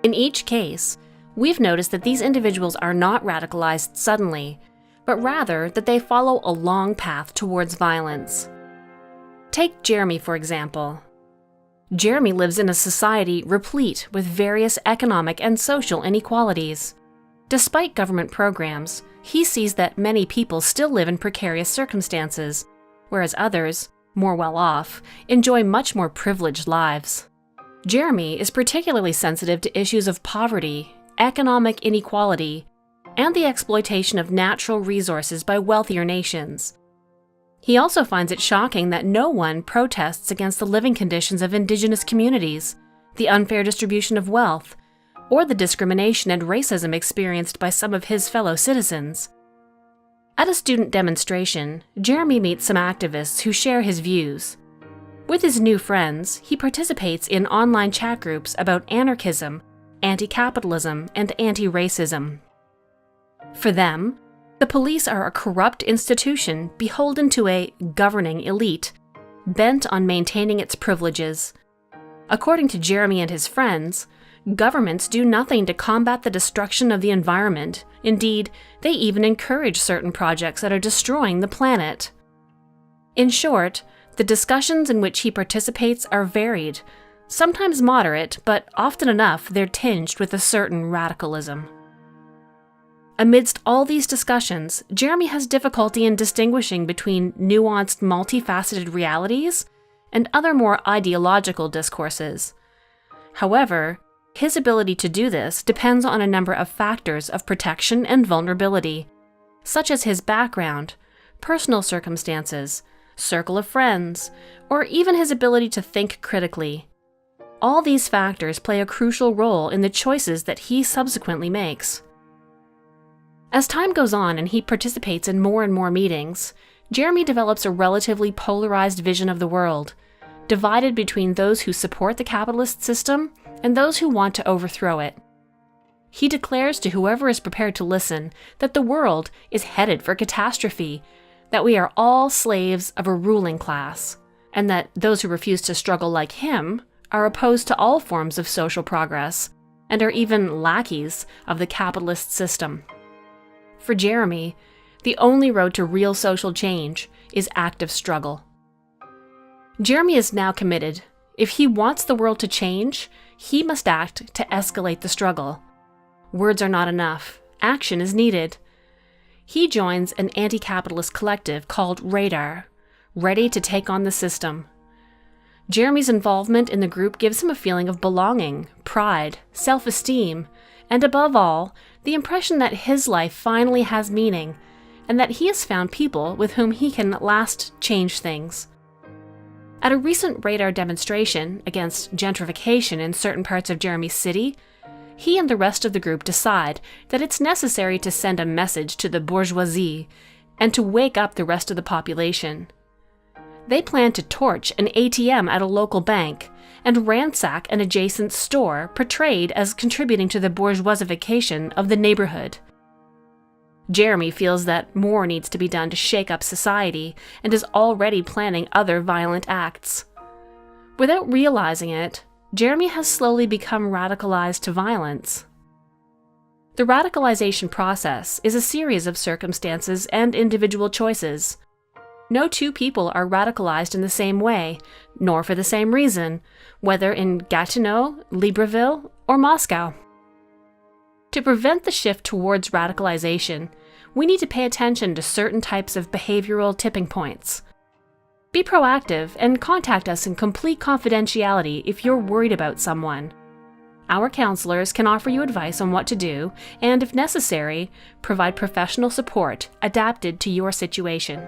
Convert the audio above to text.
In each case, we've noticed that these individuals are not radicalized suddenly, but rather that they follow a long path towards violence. Take Jeremy, for example. Jeremy lives in a society replete with various economic and social inequalities. Despite government programs, he sees that many people still live in precarious circumstances, whereas others, more well off, enjoy much more privileged lives. Jeremy is particularly sensitive to issues of poverty, economic inequality, and the exploitation of natural resources by wealthier nations. He also finds it shocking that no one protests against the living conditions of indigenous communities, the unfair distribution of wealth, or the discrimination and racism experienced by some of his fellow citizens. At a student demonstration, Jeremy meets some activists who share his views. With his new friends, he participates in online chat groups about anarchism, anti-capitalism, and anti-racism. For them, the police are a corrupt institution beholden to a governing elite, bent on maintaining its privileges. According to Jeremy and his friends, governments do nothing to combat the destruction of the environment. Indeed, they even encourage certain projects that are destroying the planet. In short, the discussions in which he participates are varied, sometimes moderate, but often enough they're tinged with a certain radicalism. Amidst all these discussions, Jeremy has difficulty in distinguishing between nuanced, multifaceted realities and other more ideological discourses. However, his ability to do this depends on a number of factors of protection and vulnerability, such as his background, personal circumstances, circle of friends, or even his ability to think critically. All these factors play a crucial role in the choices that he subsequently makes. As time goes on and he participates in more and more meetings, Jeremy develops a relatively polarized vision of the world, divided between those who support the capitalist system and those who want to overthrow it. He declares to whoever is prepared to listen that the world is headed for catastrophe, that we are all slaves of a ruling class, and that those who refuse to struggle like him are opposed to all forms of social progress, and are even lackeys of the capitalist system. For Jeremy, the only road to real social change is active struggle. Jeremy is now committed. If he wants the world to change, he must act to escalate the struggle. Words are not enough. Action is needed. He joins an anti-capitalist collective called Radar, ready to take on the system. Jeremy's involvement in the group gives him a feeling of belonging, pride, self-esteem, and above all, the impression that his life finally has meaning, and that he has found people with whom he can at last change things. At a recent Radar demonstration against gentrification in certain parts of Jeremy's city, he and the rest of the group decide that it's necessary to send a message to the bourgeoisie and to wake up the rest of the population. They plan to torch an ATM at a local bank and ransack an adjacent store portrayed as contributing to the bourgeoisification of the neighborhood. Jeremy feels that more needs to be done to shake up society and is already planning other violent acts. Without realizing it, Jeremy has slowly become radicalized to violence. The radicalization process is a series of circumstances and individual choices. No two people are radicalized in the same way, nor for the same reason, whether in Gatineau, Libreville, or Moscow. To prevent the shift towards radicalization, we need to pay attention to certain types of behavioral tipping points. Be proactive and contact us in complete confidentiality if you're worried about someone. Our counselors can offer you advice on what to do and, if necessary, provide professional support adapted to your situation.